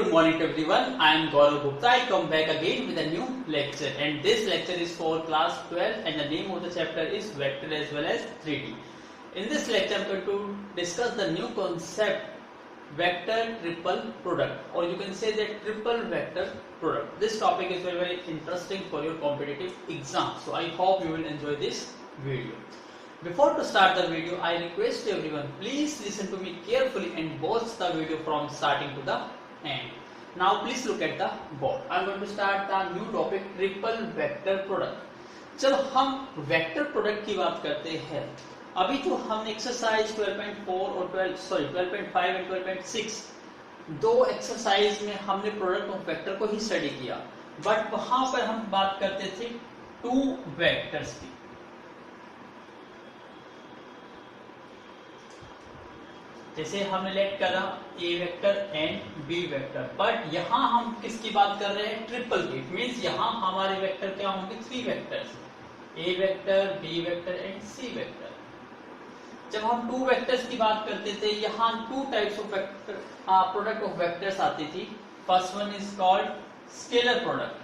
good morning to everyone. I am Gaurav Gupta. I come back again with a new lecture, and this lecture is for class 12 and the name of the chapter is vector as well as 3D. In this lecture I am going to discuss the new concept vector triple product, or you can say that triple vector product. This topic is very interesting for your competitive exam, so I hope you will enjoy this video. Before to start the video, I request everyone, please listen to me carefully and watch the video from starting to the end. Now please look at the board. I am going to start the new topic triple vector product. जब हम vector product की बात करते हैं, अभी जो हमने exercise 12.4 और 12.5 एंड 12.6 दो एक्सरसाइज में हमने प्रोडक्ट ऑफ वेक्टर को ही स्टडी किया, बट वहां पर हम बात करते थे टू वेक्टर्स की। जैसे हमने लेट करा a vector and b vector, but यहां हम किसकी बात कर रहे हैं? ट्रिपल की। मींस यहां हमारे वेक्टर क्या होंगे? Three vectors, A vector, B vector and C vector. जब हम टू वेक्टर्स की बात करते थे, यहां two types of vector product of vectors आती थी। First one is called scalar product,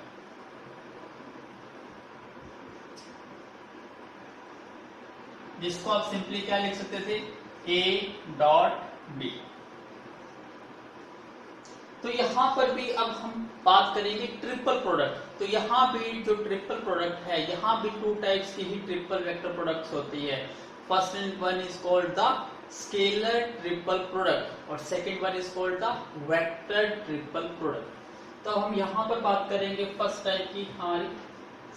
जिसको आप सिंपली क्या लिख सकते थे? A dot B। तो यहां पर भी अब हम बात करेंगे ट्रिपल प्रोडक्ट। तो यहां भी जो ट्रिपल प्रोडक्ट है, यहां भी टू टाइप्स की ही ट्रिपल वेक्टर प्रोडक्ट्स होती है। First one is called the scalar triple product और second one is called the vector triple product. तो हम यहां पर बात करेंगे फर्स्ट टाइप की हमारी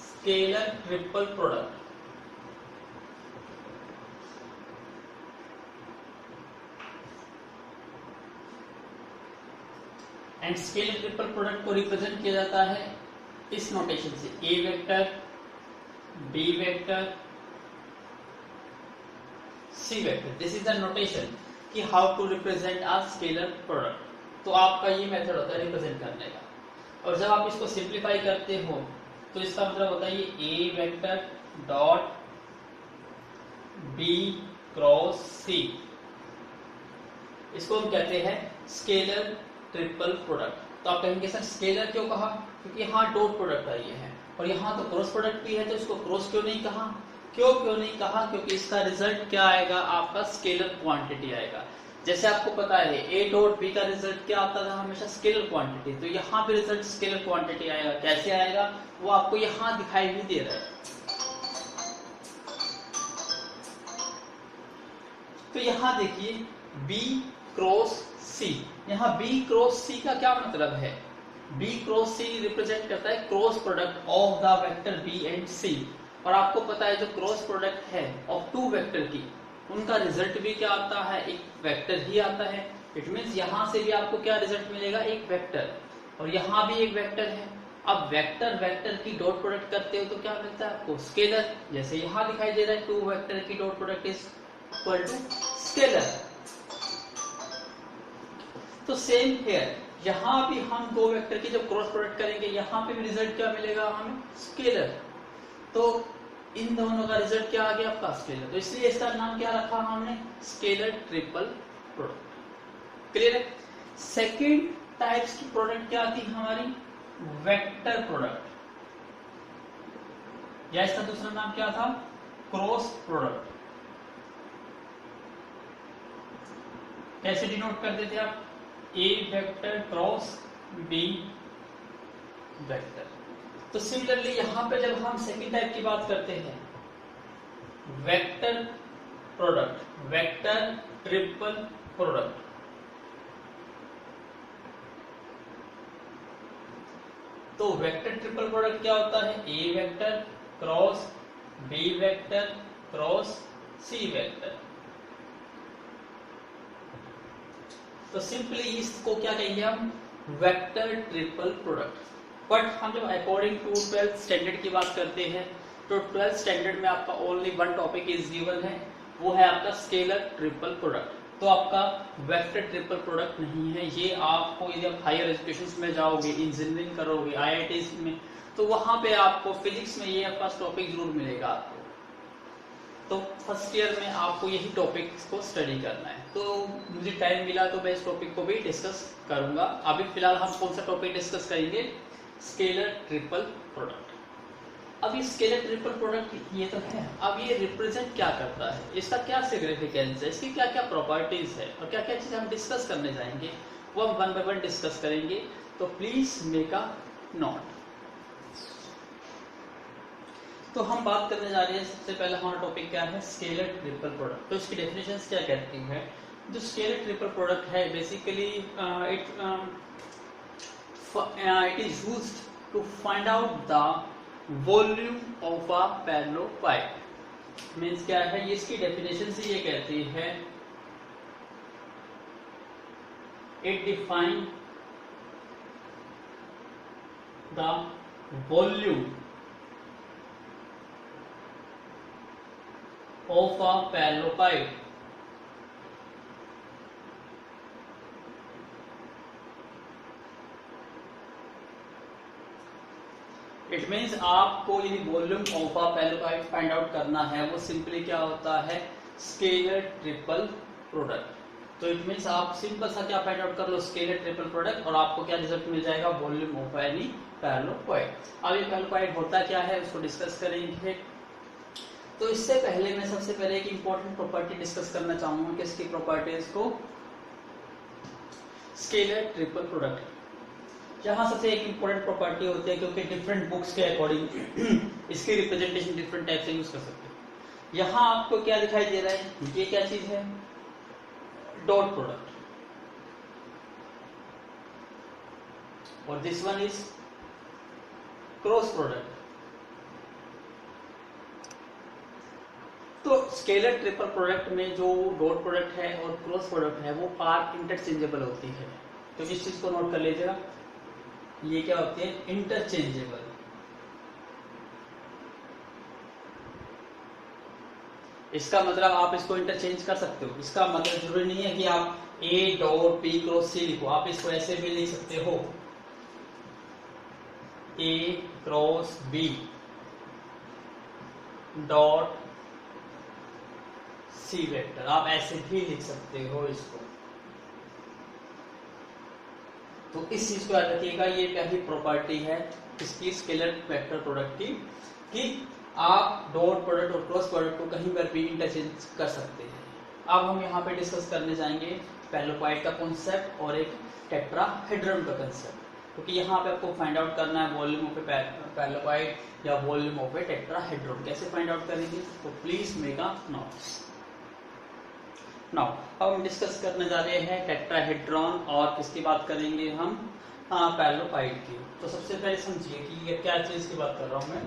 scalar triple product. And scalar triple product को रिप्रेजेंट किया जाता है इस नोटेशन से, a vector, B vector, C vector. This is the notation कि how to represent a scalar product. तो आपका ये मेथड होता है रिप्रेजेंट करने का। और जब आप इसको सिंप्लीफाई करते हो तो इसका मतलब होता है ये ए वेक्टर डॉट बी क्रॉस सी। इसको हम कहते हैं स्केलर ट्रिपल प्रोडक्ट। तो आप कहेंगे सर स्केलर क्यों कहा? क्योंकि यहाँ डॉट प्रोडक्ट आई है और यहाँ तो क्रॉस प्रोडक्ट भी है, तो इसको क्रॉस क्यों नहीं कहा? क्यों नहीं कहा? क्योंकि इसका रिजल्ट क्या आएगा? आपका स्केलर क्वांटिटी आएगा। जैसे आपको पता है ए डॉट बी का रिजल्ट क्या आता था? हमेशा स्केलर क्वांटिटी। तो यहाँ पे रिजल्ट स्केलर क्वांटिटी आएगा। कैसे आएगा वो आपको यहाँ दिखाई भी दे रहा है। तो यहाँ देखिए बी क्रॉस सी। यहाँ B क्रॉस C का क्या मतलब है? B क्रॉस C रिप्रेजेंट करता है cross product of the vector B and C। और आपको पता है जो क्रॉस प्रोडक्ट है ऑफ टू वेक्टर की, उनका रिजल्ट भी क्या आता है? एक वेक्टर ही आता है। इट मींस यहाँ से भी आपको क्या रिजल्ट मिलेगा? एक वेक्टर। और यहाँ भी एक वेक्टर है। अब वेक्टर वेक्टर की डॉट प्रोडक्ट करते हो तो क्या मिलता है आपको? स्केलर। जैसे यहाँ दिखाई दे रहा है टू वेक्टर की dot product is equal to scalar. तो सेम हेयर, यहां भी हम दो वेक्टर की जब क्रॉस प्रोडक्ट करेंगे, यहां पे भी रिजल्ट क्या मिलेगा हमें? स्केलर। तो इन दोनों का रिजल्ट क्या आ गया? आपका स्केलर। तो इसलिए इसका नाम क्या रखा हमने? Scalar triple product. क्लियर है? सेकेंड टाइप्स की प्रोडक्ट क्या थी हमारी? वेक्टर प्रोडक्ट, या इसका दूसरा नाम क्या था? Cross product. कैसे डिनोट करते थे आप? ए वेक्टर क्रॉस बी वेक्टर। तो सिमिलरली यहां पे जब हम सेकेंड टाइप की बात करते हैं vector product, vector triple product, तो वेक्टर ट्रिपल प्रोडक्ट क्या होता है? A vector cross b vector cross c vector. तो सिंपली इसको क्या कहेंगे हम? Vector triple product. बट हम जब अकॉर्डिंग टू 12th स्टैंडर्ड की बात करते हैं तो 12th स्टैंडर्ड में आपका only one topic is given है, वो है आपका स्केलर ट्रिपल प्रोडक्ट। तो आपका वेक्टर ट्रिपल प्रोडक्ट नहीं है। ये आपको यदि आप हायर एजुकेशन में जाओगे, इंजीनियरिंग करोगे, IITs में, तो वहां पे आपको फिजिक्स में ये फर्स्ट टॉपिक जरूर मिलेगा आपको। तो फर्स्ट ईयर में आपको यही टॉपिक को स्टडी करना है। तो मुझे टाइम मिला तो मैं इस टॉपिक को भी डिस्कस करूंगा। अभी फिलहाल हम कौन सा टॉपिक डिस्कस करेंगे? Scalar triple product. अब ये स्केलर ट्रिपल प्रोडक्ट ये तो है, अब ये रिप्रेजेंट क्या करता है, इसका क्या सिग्निफिकेंस है, इसकी क्या क्या प्रॉपर्टीज है और क्या क्या चीज़ हम डिस्कस करने जाएंगे, वो हम वन बाय वन डिस्कस करेंगे। तो प्लीज मेक अ नोट। तो हम बात करने जा रहे हैं, सबसे पहले हमारा टॉपिक क्या है? Scalar triple product. तो इसकी डेफिनेशन क्या कहती है? जो स्केलर ट्रिपल प्रोडक्ट है basically it is used to find out the volume of a parallelopiped. Means क्या है? ये इसकी डेफिनेशन से ये कहती है, it define the volume of a parallelopiped it means आपको यदि volume of a parallelopiped find out करना है, वो सिंपली क्या होता है? Scalar triple product. तो इट मीन्स आप सिंपल सा क्या फाइंड आउट कर लो? स्केलर ट्रिपल प्रोडक्ट, और आपको क्या रिजल्ट मिल जाएगा? Volume of any parallelopiped. अब ये पैरेललोपाइड होता क्या है उसको डिस्कस करेंगे। तो इससे पहले मैं सबसे पहले एक इंपॉर्टेंट प्रॉपर्टी डिस्कस करना चाहूंगा, किसकी प्रॉपर्टीज को? Scalar triple product. यहाँ सबसे एक इंपॉर्टेंट प्रॉपर्टी होती है, क्योंकि डिफरेंट बुक्स के अकॉर्डिंग इसकी रिप्रेजेंटेशन डिफरेंट टाइप से यूज कर सकते हैं। यहाँ आपको क्या दिखाई दे रहा है? ये क्या चीज है? Dot product. और this one is cross product. तो स्केलर ट्रिपल प्रोडक्ट में जो डॉट प्रोडक्ट है और क्रॉस प्रोडक्ट है वो आर इंटरचेंजेबल होती है। तो इस चीज को नोट कर लीजिएगा, ये क्या होती है? इंटरचेंजेबल। इसका मतलब आप इसको इंटरचेंज कर सकते हो। इसका मतलब जरूरी नहीं है कि आप a dot B cross c लिखो, आप इसको ऐसे भी लिख सकते हो, a cross B dot C vector, आप ऐसे भी लिख सकते हो इसको। तो इस चीज को याद रखिएगा, ये पहली प्रॉपर्टी है इसकी स्केलर वेक्टर प्रोडक्ट की, कि आप डॉट प्रोडक्ट और क्रॉस प्रोडक्ट को कहीं पर भी इंटरचेंज कर सकते हैं। अब हम यहाँ पे डिस्कस करने जाएंगे पैरेललोपाइड का कॉन्सेप्ट और एक टेट्राहेड्रॉन का कॉन्सेप्ट, क्योंकि यहाँ पे आपको फाइंड आउट करना है वॉल्यूम ऑफ ए पैरेललोपाइड या वॉल्यूम ऑफ ए टेट्राहेड्रॉन। कैसे फाइंड आउट करेंगे? तो please make a note. Now अब हम डिस्कस करने जा रहे हैं टेट्राहेड्रॉन, और किसकी बात करेंगे हम? पैरेललोपाइड की। तो सबसे पहले समझिए कि ये क्या चीज की बात कर रहा हूं मैं।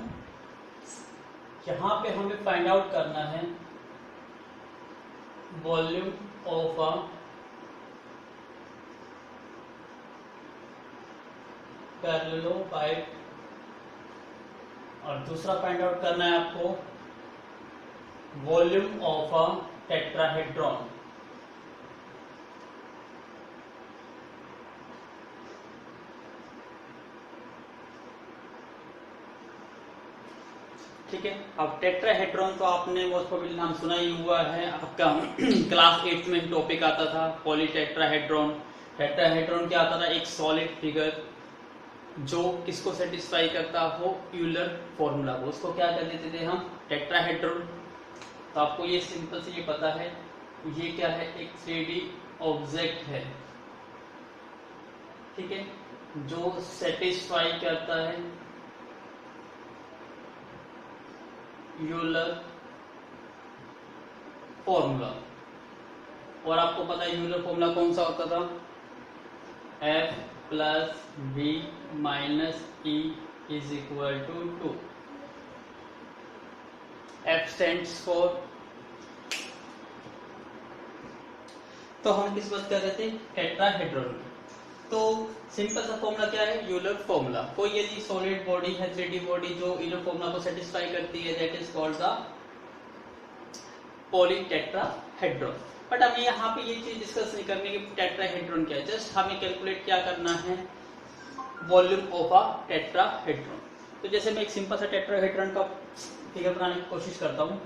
यहाँ पे हमें फाइंड आउट करना है वॉल्यूम ऑफ अ पैरेललोपाइड, और दूसरा फाइंड आउट करना है आपको वॉल्यूम ऑफ अ टेट्राहेड्रॉन। ठीक है। अब टेट्राहेड्रॉन तो आपने मोस्ट प्रोबेबली नाम सुना ही हुआ है, आपका क्लास 8 में टॉपिक आता था पॉलीटेट्राहेड्रॉन। टेट्राहेड्रॉन क्या आता था? एक सॉलिड फिगर जो किसको सेटिस्फाई करता हो? यूलर फॉर्मूला को। उसको क्या कर देते थे हम? टेट्राहेड्रॉन। तो आपको ये सिंपल से ये पता है, ये क्या है? एक 3D ऑब्जेक्ट है, ठीक है, जो सेटिस्फाई करता है यूलर फॉर्मूला। और आपको पता है यूलर फॉर्मूला कौन सा होता था? F plus B minus E is equal to 2। F stands for, तो हम किस बात कर रहे थे? टेट्राहेड्रॉन। तो सिंपल सा फॉर्मूला क्या है? Euler formula. कोई यदि सॉलिड बॉडी है, 3D बॉडी, जो यूलर फॉर्मूला को सेटिस्फाई करती है, that is called the polytetrahedron. But हमें यहाँ पे ये चीज डिस्कस नहीं करनी कि टेट्राहेड्रॉन क्या है, जस्ट हमें कैलकुलेट क्या करना है? Volume of a tetrahedron. तो जैसे मैं एक सिंपल सा टेट्राहेड्रॉन का फिगर बनाने की कोशिश करता हूँ।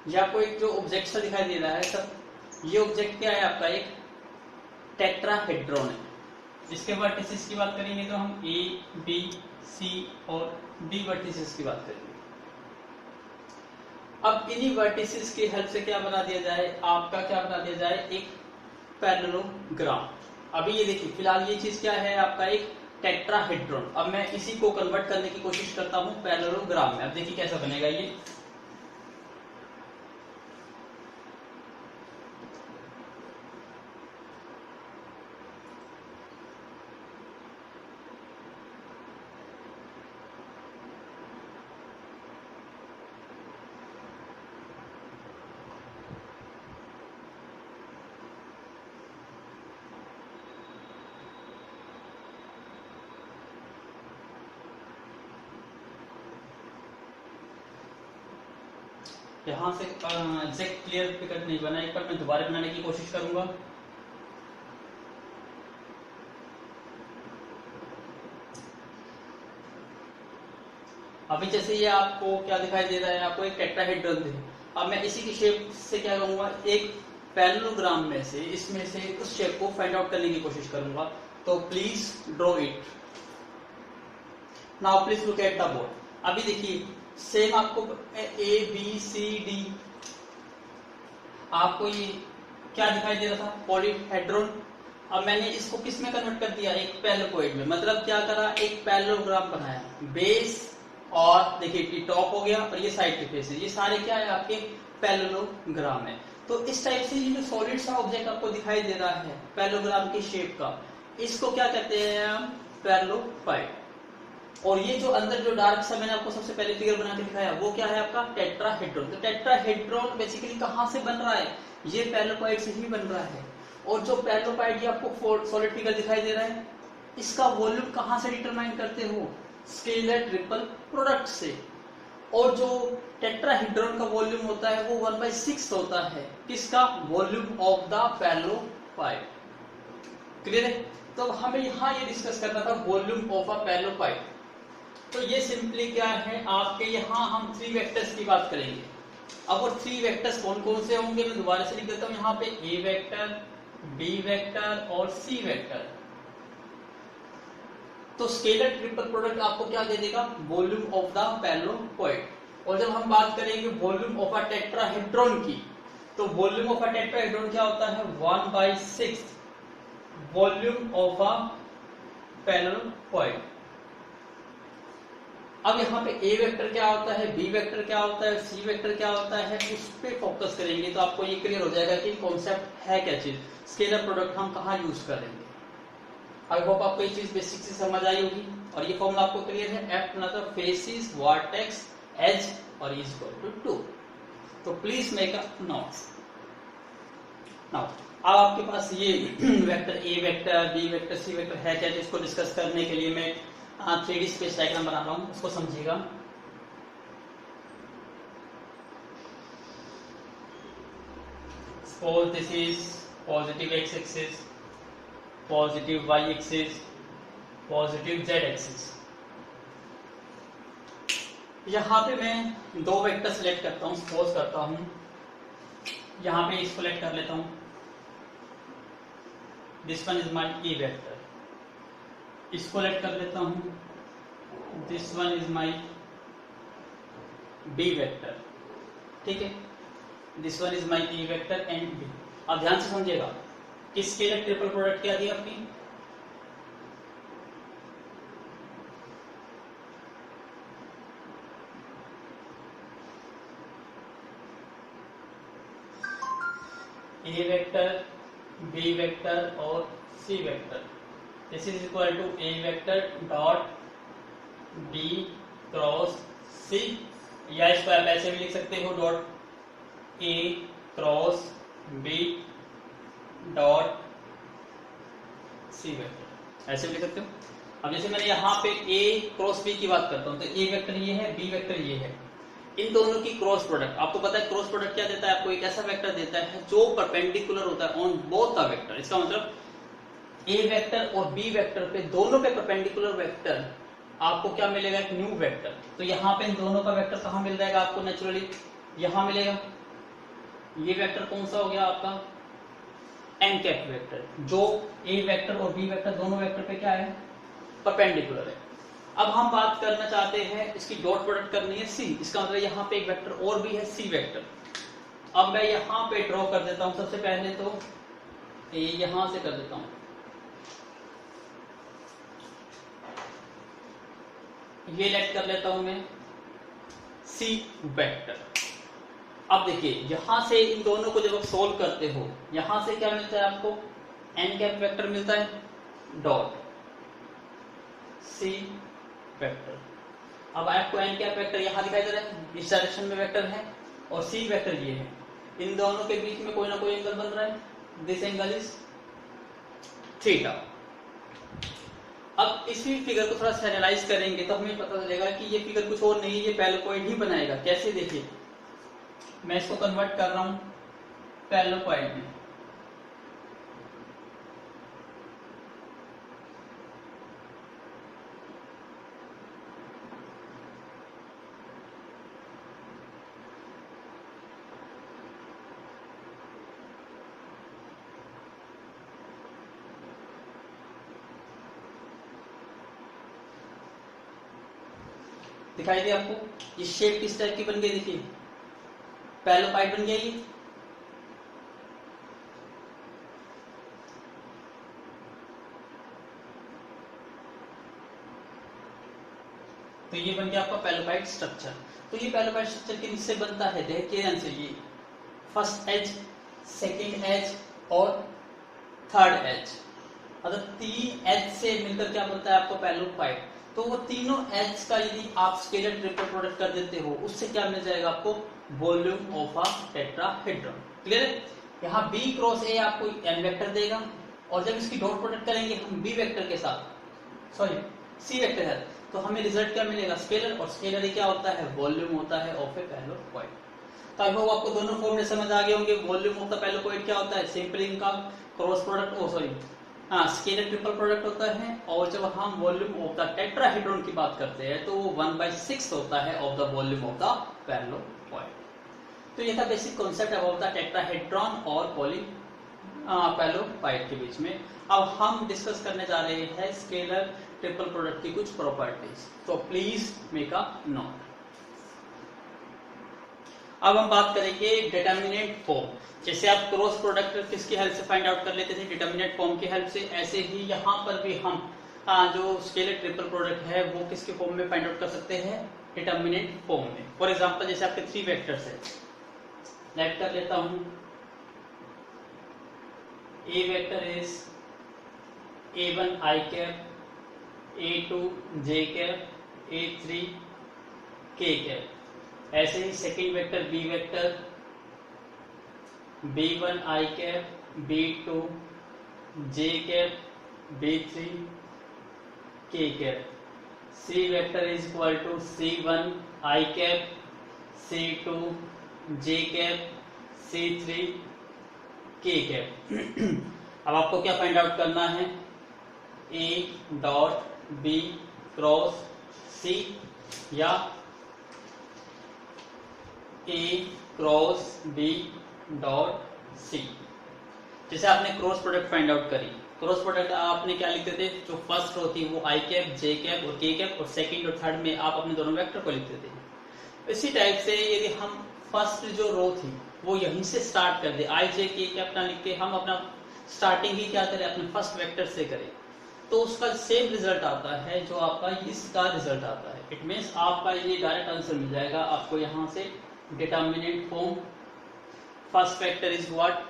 ये आपको एक जो ऑब्जेक्ट सा दिखाई दे रहा है सब, ये ऑब्जेक्ट क्या है आपका, एक टेट्राहेड्रॉन है। इसके वर्टिसेस की बात करेंगे तो हम ए, बी, सी और डी वर्टिसेस की बात करेंगे। अब इन्हीं वर्टिसेस की हेल्प से क्या बना दिया जाए, आपका क्या बना दिया जाए, एक पैरेललोग्राम। अभी ये देखिए फिलहाल ये चीज क्या है आपका, एक टेट्राहेड्रॉन। अब मैं इसी को कन्वर्ट करने की कोशिश करता हूं पैरेललोग्राम में। अब देखिए कैसा बनेगा ये। यहां से एग्जैक्ट क्लियर पिक्चर नहीं बना, एक बार मैं दोबारा बनाने की कोशिश करूंगा। अभी जैसे ये आपको क्या दिखाई दे रहा है, आपको एक टेट्राहेड्रॉन है। अब मैं इसी की शेप से क्या करूंगा, एक पैरेललोग्राम में से इसमें से उस शेप को फाइंड आउट करने की कोशिश करूंगा। तो please draw it. Now please look at the board. अभी देखिए सेम आपको ए बी सी डी, आपको ये क्या दिखाई दे रहा था, पॉलीहेड्रॉन। अब मैंने इसको किस में कन्वर्ट कर दिया, एक पैरेललोइड में। मतलब क्या करा, एक पैरेललोग्राम बनाया, बेस और देखिए टॉप हो गया और ये साइड के फेस है, ये सारे क्या है आपके पैरेललोग्राम है। तो इस टाइप से ये जो सॉलिड सा ऑब्जेक्ट आपको दिखाई दे रहा है पैरेललोग्राम की शेप का, इसको क्या कहते हैं हम, पैरेललोपाइड। और ये जो अंदर जो डार्क सा मैंने आपको सबसे पहले फिगर बना के दिखाया वो क्या है आपका टेट्राहेड्रॉन। तो टेट्राहेड्रॉन बेसिकली कहां से बन रहा है, ये पैरेललोपाइड से ही बन रहा है। और जो पैरेललोपाइड ये आपको सॉलिड फिगर दिखाई दे रहा है, इसका वॉल्यूम कहां से डिटरमाइन करते हो, स्केलर ट्रिपल प्रोडक्ट से। और जो टेट्राहेड्रॉन का वॉल्यूम होता है वो 1/6 होता है, किसका, वॉल्यूम ऑफ द पैरेललोपाइड। क्लियर है। तो हमें यहाँ ये डिस्कस करना था वॉल्यूम ऑफ अ पैरेललोपाइड। तो ये सिंपली क्या है आपके, यहाँ हम 3 वेक्टर्स की बात करेंगे। अब वो 3 वेक्टर्स कौन कौन से होंगे, मैं दोबारा से लिख देता हूँ यहाँ पे, ए वेक्टर, बी वेक्टर और सी वेक्टर। तो स्केलर ट्रिपल प्रोडक्ट आपको क्या दे देगा, वॉल्यूम ऑफ द पैरेललोपाइड। और जब हम बात करेंगे वॉल्यूम ऑफ अ टेट्राहेड्रॉन की, तो वॉल्यूम ऑफ अ टेट्राहेड्रॉन क्या होता है, 1/6 वॉल्यूम ऑफ अ पैरेललोपाइड। अब यहाँ पे ए वेक्टर क्या होता है, बी वेक्टर क्या होता है, सी वेक्टर क्या होता है, उस पे फोकस करेंगे तो आपको ये क्लियर हो जाएगा कि कॉन्सेप्ट है क्या चीज, स्केलर प्रोडक्ट हम कहाँ यूज करेंगे। आई होप आपको ये चीज बेसिक से समझ आई होगी। और ये फॉर्मूला आपको क्लियर है, एफ मतलब फेसिस वर्टेक्स एज और इज इक्वल टू 2। तो please make a notes. Now अब आपके पास ये vector A vector, B vector, C vector है क्या, जिसको डिस्कस करने के लिए मैं 3D स्पेस डायग्राम बना रहा हूं, उसको समझिएगा। Suppose this is positive x axis, positive y axis, positive z axis। यहां पे मैं 2 वेक्टर सिलेक्ट करता हूं, सपोज करता हूं यहां पे इसको सिलेक्ट कर लेता हूं, this one is my A vector, इसको सिलेक्ट कर लेता हूं, this one is my B vector. ठीक है, this one is my A vector and B. अब ध्यान से समझिएगा कि स्केलर ट्रिपल प्रोडक्ट क्या दी आपकी, ए वेक्टर, बी वेक्टर और C vector. This is equal to A vector dot B cross C, या इसको आप ऐसे भी लिख सकते हो, dot A cross B dot C vector, ऐसे भी लिख सकते हो। अब जैसे मैंने यहाँ पे ए क्रॉस बी की बात करता हूँ, तो ए वेक्टर ये है, बी वेक्टर ये है, इन दोनों की क्रॉस प्रोडक्ट। आपको पता है क्रॉस प्रोडक्ट क्या देता है, आपको एक ऐसा वेक्टर देता है जो परपेंडिकुलर होता है ऑन बोथ द वेक्टर। इसका मतलब ए वेक्टर और बी वेक्टर पे, दोनों पे परपेंडिकुलर वेक्टर, आपको क्या मिलेगा, एक न्यू वेक्टर। तो यहाँ पे इन दोनों का वेक्टर कहाँ मिल जाएगा आपको, नेचुरली यहाँ मिलेगा। ये वेक्टर कौन सा हो गया आपका एन कैप वेक्टर, जो ए वेक्टर और बी वेक्टर दोनों वेक्टर पे क्या है परपेंडिकुलर है। अब हम बात करना चाहते हैं इसकी डॉट प्रोडक्ट करनी है सी, इसका मतलब यहाँ पे एक वेक्टर और भी है सी वेक्टर। अब मैं यहाँ पे ड्रॉ कर देता हूं, सबसे पहले तो यहां से कर देता हूं, ये लेट कर लेता हूं मैं सी वेक्टर। अब देखिए यहां से इन दोनों को जब आप सोल्व करते हो, यहां से क्या मिलता है आपको एन कैप वेक्टर मिलता है डॉट सी वेक्टर। अब आपको एन कैप वेक्टर यहां दिखाई दे रहा है, इस डायरेक्शन में वेक्टर है, और सी वेक्टर ये है, इन दोनों के बीच में कोई ना कोई एंगल बन रहा है, दिस एंगल इज थीटा। अब इसी फिगर को थोड़ा सा एनालाइज करेंगे तो हमें पता चलेगा कि ये फिगर कुछ और नहीं, ये पैरेलल ही बनाएगा। कैसे देखिए, मैं इसको कन्वर्ट कर रहा हूं पैरेलल में। दिखाई दे आपको ये शेप किस टाइप की बन गई, देखिए पैरेलल बन गया ये। तो ये बन गया आपका पैरेलल स्ट्रक्चर। तो ये पैरेलल स्ट्रक्चर किससे बनता है, देखिए ध्यान से, ये फर्स्ट एज, सेकेंड एज और थर्ड एज, मतलब 3 एज से मिलकर क्या बनता है आपको पैरेलल। तो वो तीनों एज का यदि आप स्केलर ट्रिपल प्रोडक्ट कर देते हो, उससे क्या मिल जाएगा आपको volume of a tetrahedron. Clear है। यहाँ B क्रॉस A आपको n वेक्टर देगा, और जब इसकी डॉट प्रोडक्ट करेंगे हम B वेक्टर के साथ, सॉरी C वेक्टर है, तो हमें रिजल्ट क्या मिलेगा स्केलर, और स्केलर क्या होता है वॉल्यूम होता है ऑफ ए पैरेलल पॉइंट। तो आई होप आपको दोनों फॉर्मूले समझ आ गए होंगे। Volume of the parallel point क्या होता है, सिंपली इनका cross product, scalar triple product होता है, और जब हम वॉल्यूम ऑफ द टेट्राहेड्रॉन की बात करते हैं तो वो 1/6 होता है of the volume of the parallel point. तो ये था basic concept about the tetrahedron और पैरेलल पॉइंट के बीच में। अब हम डिस्कस करने जा रहे हैं स्केलर ट्रिपल प्रोडक्ट की कुछ प्रॉपर्टीज, तो प्लीज मेक अ नोट। अब हम बात करेंगे डिटर्मिनेंट फॉर्म। जैसे आप क्रॉस प्रोडक्ट किसकी हेल्प से फाइंड आउट कर लेते थे, डिटर्मिनेंट फॉर्म की हेल्प से, ऐसे ही यहाँ पर भी हम जो स्केलर ट्रिपल प्रोडक्ट है वो किसके फॉर्म में फाइंड आउट कर सकते हैं, डिटर्मिनेंट फॉर्म में। फॉर एग्जांपल जैसे आपके 3 वेक्टर्स है, लेट कर लेता हूं A vector is a1 i cap, a2 j cap, a3 k cap. ऐसे ही second vector B vector b1 i cap, b2 j cap, b3 k cap. c vector is equal to c1 i cap, c2 j cap, c3 k cap. अब आपको क्या find out करना है, a dot b cross c या a cross b dot c। जैसे आपने cross product find out करी, cross product आपने क्या लिखते थे, जो फर्स्ट रो थी वो i कैप, j कैप और k कैप, और सेकंड और थर्ड में आप अपने दोनों वेक्टर को लिखते थे। इसी टाइप से यदि हम फर्स्ट जो रो थी वो यहीं से स्टार्ट कर दे, i j k कैप ना लिख के हम अपना स्टार्टिंग ही क्या करें अपने फर्स्ट वेक्टर से करें, तो उसका सेम रिजल्ट आता है जो आपका इसका रिजल्ट आता है। इट मीन्स आपका ये डायरेक्ट आंसर मिल जाएगा आपको यहाँ से। Determinant form, first vector is what,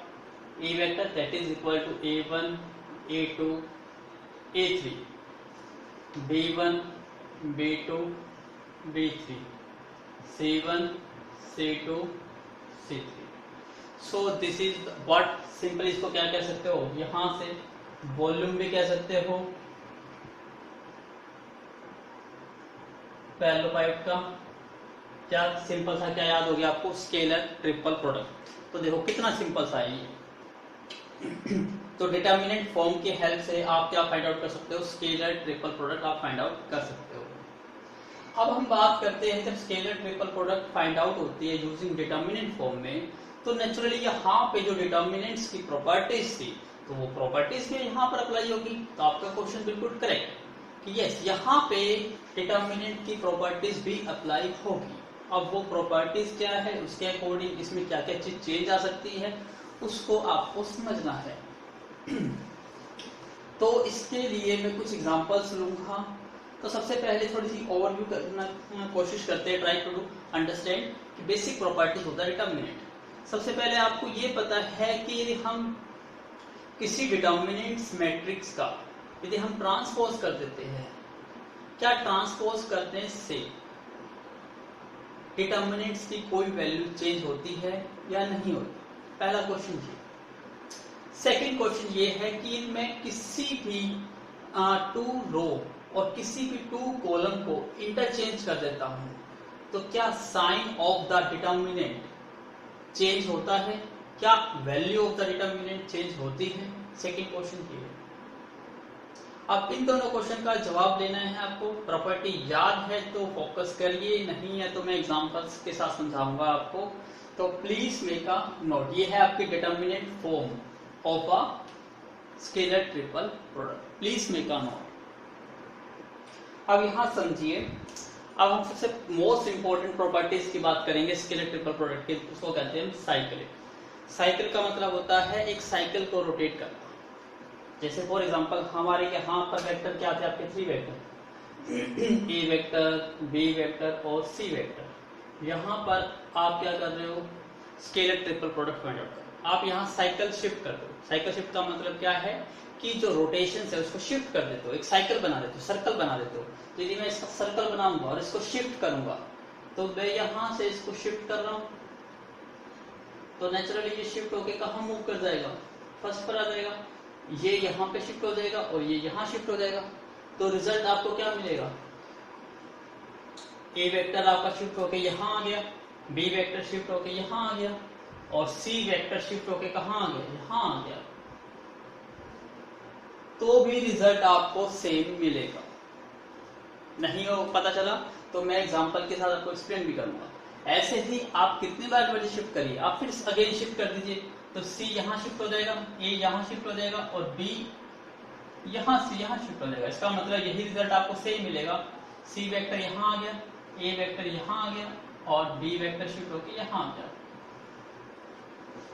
a vector, that is equal to a1 a2 a3, b1 b2 b3, c1 c2 c3। So this is what, simple इसको क्या कह सकते हो, यहां से वॉल्यूम भी कह सकते हो पैरेलल पाइप का। क्या सिंपल सा क्या याद हो गया आपको, स्केलर ट्रिपल प्रोडक्ट। तो देखो कितना सिंपल सा है ये। तो डिटर्मिनेंट फॉर्म की हेल्प से आप क्या फाइंड आउट कर सकते हो, स्केलर ट्रिपल प्रोडक्ट आप फाइंड आउट कर सकते हो। अब हम बात करते हैं जब scalar triple product find out होती है यूजिंग डिटर्मिनेंट फॉर्म में, तो नेचुरली यहाँ पे जो डिटर्मिनेंट्स की प्रॉपर्टीज थी तो वो प्रॉपर्टीज भी यहाँ पर अप्लाई होगी। तो आपका क्वेश्चन बिल्कुल करेक्ट कि यस यहाँ पे डिटर्मिनेंट की प्रॉपर्टीज भी अप्लाई होगी। अब वो प्रॉपर्टीज क्या है, उसके अकॉर्डिंग इसमें क्या क्या चीज चेंज आ सकती है उसको आपको समझना है। तो इसके लिए मैं कुछ एग्जांपल्स लूंगा। तो सबसे पहले थोड़ी सी ओवरव्यू करना कोशिश करते हैं, ट्राई टू अंडरस्टैंड कि बेसिक प्रॉपर्टीज होता है डिटर्मिनेंट। सबसे पहले आपको ये पता है कि यदि हम किसी डिटर्मिनेंट्स मैट्रिक्स का यदि हम ट्रांसपोज कर देते हैं, क्या ट्रांसपोज करने से डिटर्मिनेंट्स की कोई वैल्यू चेंज होती है या नहीं होती? पहला क्वेश्चन ये। सेकंड क्वेश्चन ये है कि मैं किसी भी 2 रो और किसी भी 2 कॉलम को इंटरचेंज कर देता हूं तो क्या sign of the determinant change होता है, क्या value of the determinant change होती है? सेकंड क्वेश्चन ये है। अब इन दोनों क्वेश्चन का जवाब देना है आपको। प्रॉपर्टी याद है तो फोकस करिए, नहीं है तो मैं एग्जांपल्स के साथ समझाऊंगा आपको। तो प्लीज मेक अ नोट। ये है आपकी determinant form of a scalar triple product. Please make a note. अब यहां समझिए, अब हम सबसे मोस्ट इंपॉर्टेंट प्रॉपर्टीज की बात करेंगे स्केलर ट्रिपल प्रोडक्ट की। उसको कहते हैं साइक्लिक। साइकिल का मतलब होता है एक साइकिल को रोटेट करना। जैसे फॉर एग्जांपल हमारे यहाँ पर वेक्टर क्या थे आपके? 3 vector, A vector, B vector और सी वेक्टर। यहाँ पर आप क्या कर रहे हो? Scalar triple product find out कर। आप यहाँ साइकिल शिफ्ट कर दो। साइकिल शिफ्ट का मतलब क्या है कि जो रोटेशन है उसको शिफ्ट कर देते हो, एक साइकिल बना देते हो, सर्कल बना देते हो। तो यदि मैं इसका सर्कल बनाऊंगा और इसको शिफ्ट करूंगा तो मैं यहाँ से इसको शिफ्ट कर रहा हूँ तो नेचुरली ये शिफ्ट होके कहाँ मूव कर जाएगा? फर्स्ट पर आ जाएगा। ये यहाँ पे शिफ्ट हो जाएगा और ये यहाँ शिफ्ट हो जाएगा। तो रिजल्ट आपको क्या मिलेगा? ए वेक्टर आपका शिफ्ट होके यहाँ आ गया, बी वेक्टर शिफ्ट होके यहाँ आ गया और सी वेक्टर शिफ्ट होके कहाँ आ गया? यहाँ आ गया। तो भी रिजल्ट आपको सेम मिलेगा। नहीं हो पता चला तो मैं एग्जांपल के साथ आपको एक्सप्लेन भी करूंगा। ऐसे ही आप कितनी बार मर्जी शिफ्ट करिए, आप फिर अगेन शिफ्ट कर दीजिए तो सी यहाँ शिफ्ट हो जाएगा, ए यहाँ शिफ्ट हो जाएगा और बी यहाँ से यहाँ शिफ्ट हो जाएगा। इसका मतलब यही रिजल्ट आपको सेम मिलेगा। सी वेक्टर यहाँ आ गया, ए वेक्टर यहाँ आ गया और बी वेक्टर शिफ्ट होकर यहाँ आ गया।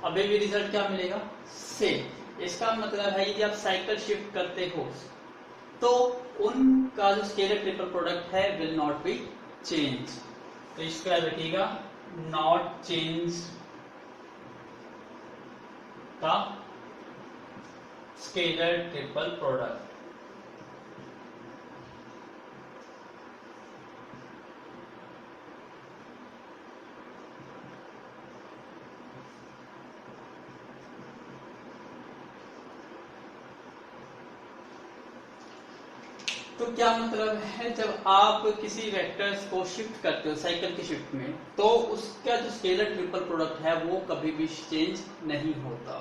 अभी भी रिजल्ट क्या मिलेगा? सेम। इसका मतलब है यदि आप साइकिल शिफ्ट करते हो तो उनका जो स्केलर ट्रिपल प्रोडक्ट है विल नॉट बी चेंज। तो इसका रखिएगा, not change the scalar triple product. तो क्या मतलब है, जब आप किसी वेक्टर्स को शिफ्ट करते हो साइकिल की शिफ्ट में तो उसका जो स्केलर ट्रिपल प्रोडक्ट है वो कभी भी चेंज नहीं होता।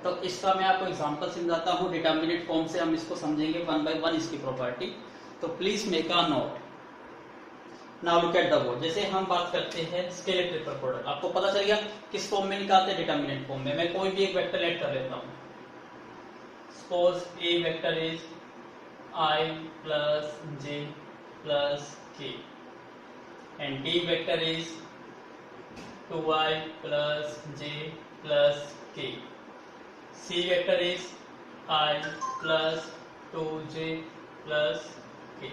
तो इसका मैं आपको एग्जांपल समझाता हूँ। डिटर्मिनेंट फॉर्म से हम इसको समझेंगे 1 बाय 1 इसकी प्रॉपर्टी। तो please make a note. Now look at the word. जैसे हम बात करते हैं स्केलर ट्रिपल प्रोडक्ट, आपको पता चल गया किस फॉर्म में निकालते हैं? डिटर्मिनेंट फॉर्म में। मैं कोई भी एक वेक्टर ऐड कर लेता हूँ। Suppose A vector is I plus j plus k and d vector is 2i plus j plus k. C vector is I plus 2j plus k.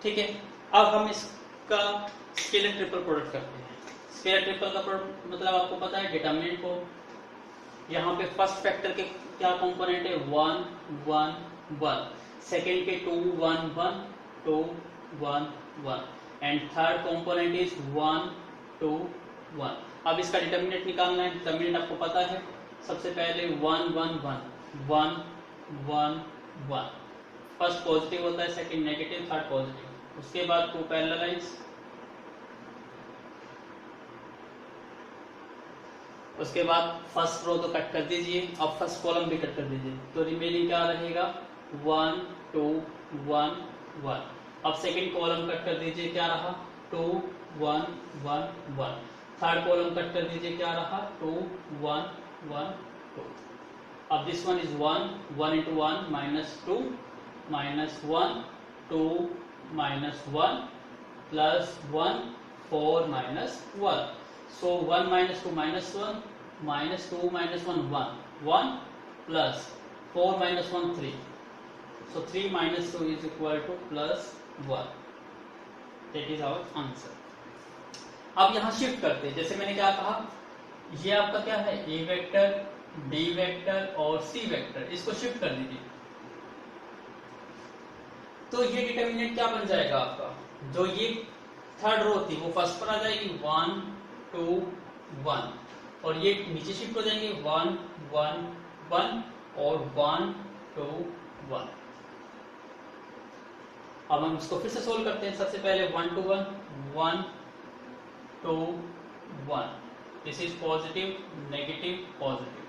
ठीक है। अब हम इसका स्केलर ट्रिपल प्रोडक्ट करते हैं। स्केलर ट्रिपल का product मतलब आपको पता है डिटर्मिनेंट को। यहाँ पे फर्स्ट फैक्टर के क्या कंपोनेंट है? 1 1 1। सेकेंड के 2 1 1 2 1 1 एंड थर्ड कंपोनेंट इज 1 2 1। अब इसका डिटर्मिनेंट निकालना है। डिटर्मिनेंट आपको पता है, सबसे पहले 1 1 1 1 1 1। फर्स्ट पॉजिटिव होता है, सेकंड नेगेटिव, थर्ड पॉजिटिव। उसके बाद 2 पैरेललाइज, उसके बाद फर्स्ट रो तो कट कर दीजिए, अब फर्स्ट कॉलम भी कट कर दीजिए। तो रिमेनिंग क्या रहेगा? 1 2 1 1। अब सेकंड कॉलम कट कर दीजिए, क्या रहा? 2 1 1 1। थर्ड कॉलम कट कर दीजिए, क्या रहा 2 1 1 2। अब this one is 1 1 into 1 -2 -1 2 -1 plus 1 4 -1। so 1 -2 -1 -2 -1 1 1 plus 4 -1 3। so 3 -2 is equal to +1। that is our answer। अब यहां शिफ्ट करते हैं, जैसे मैंने क्या कहा, ये आपका क्या है, ए वेक्टर, डी वेक्टर और सी वेक्टर, इसको शिफ्ट कर दीजिए। तो ये डिटर्मिनेंट क्या बन जाएगा आपका, जो ये थर्ड रो थी वो फर्स्ट पर आ जाएगी 1 2 1, और ये नीचे शिफ्ट हो जाएंगे 1 1 1 और 1 2 1। अब हम इसको फिर से सोल्व करते हैं। सबसे पहले 1 to 1 1 2 1, this is positive negative positive.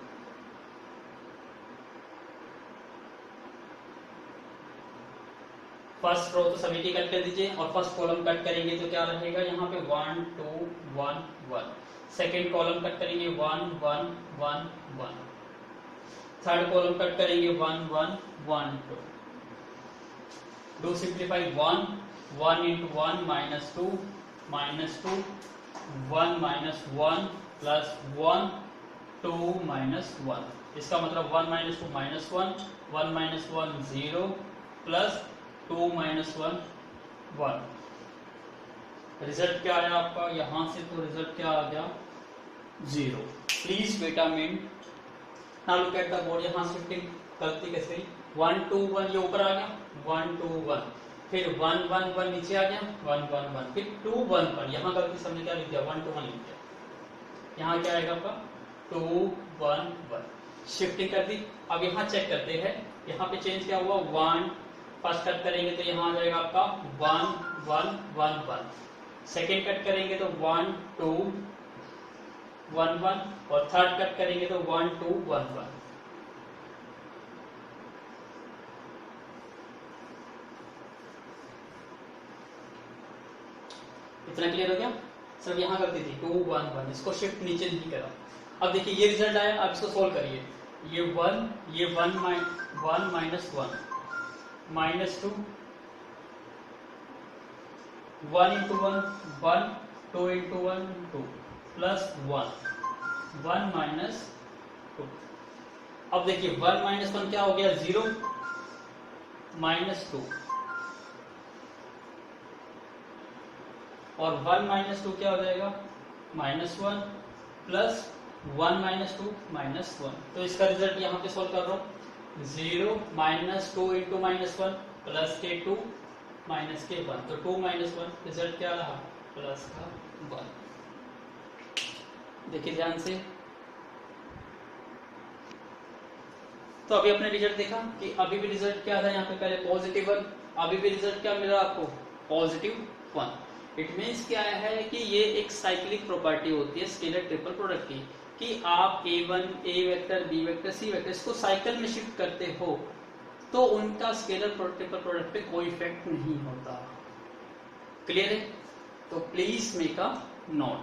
First row तो सभी की कट कर दीजिए, और फर्स्ट कॉलम कट करेंगे तो क्या रहेगा यहाँ पे 1 2 1 1। सेकेंड कॉलम कट करेंगे 1 1 1 1। थर्ड कॉलम कट करेंगे 1 1 1 2। Do simplify 1 1 into 1 -2 -2 1 -1 plus 1 2 -1। इसका मतलब 1 -2 -1 1 -1 0 plus 2 -1 1। रिजल्ट क्या आया आपका यहां से, तो रिजल्ट क्या आ गया 0। प्लीज बेटा mean now look at the board. यहां शिफ्टिंग गलती कैसे 1 2 1 ये ऊपर आ गया 1 2 1, फिर 1 1 1 नीचे आ गया 1 1 1, फिर 2 1 1, यहाँ गलती सबने क्या लिख दिया 1 2 1 लिख दिया। यहाँ क्या आएगा आपका 2 1 1, शिफ्टिंग कर दी। अब यहाँ चेक करते हैं, यहाँ पे चेंज क्या हुआ 1, फर्स्ट कट करेंगे तो यहाँ आ जाएगा आपका 1 1 1 1। सेकेंड कट करेंगे तो 1 2 1 1, और थर्ड कट करेंगे तो 1 2 1 1। इतना क्लियर हो गया। सिर्फ यहाँ करती थी 2 1 1, इसको शिफ्ट नीचे नहीं करा। अब देखिए ये रिजल्ट आया, अब इसको सोल्व करिए। ये 1 ये 1 1 -1 -2 1 into 1 1 2 into 1 2 plus 1 1 -2। अब देखिए 1 -1 क्या हो गया 0 -2, और 1 -2 क्या हो जाएगा -1 प्लस 1 -2 -1। तो इसका रिजल्ट यहाँ पे सोल्व कर रहा हूँ 0 -2 into -1 प्लस के 2 माइनस के 1, तो 2 -1 रिजल्ट क्या रहा प्लस का 1। देखिए ध्यान से। तो अभी अपने रिजल्ट देखा कि अभी भी रिजल्ट क्या था यहाँ पे, पहले पॉजिटिव 1, अभी भी रिजल्ट क्या मिला आपको पॉजिटिव 1। इट मीन्स क्या है कि ये एक साइक्लिक प्रॉपर्टी होती है स्केलर ट्रिपल प्रोडक्ट की, कि आप A1 A vector B vector C vector इसको साइकिल में शिफ्ट करते हो तो उनका स्केलर ट्रिपल प्रोडक्ट पे कोई इफेक्ट नहीं होता। क्लियर है? तो प्लीज मेक अ नोट।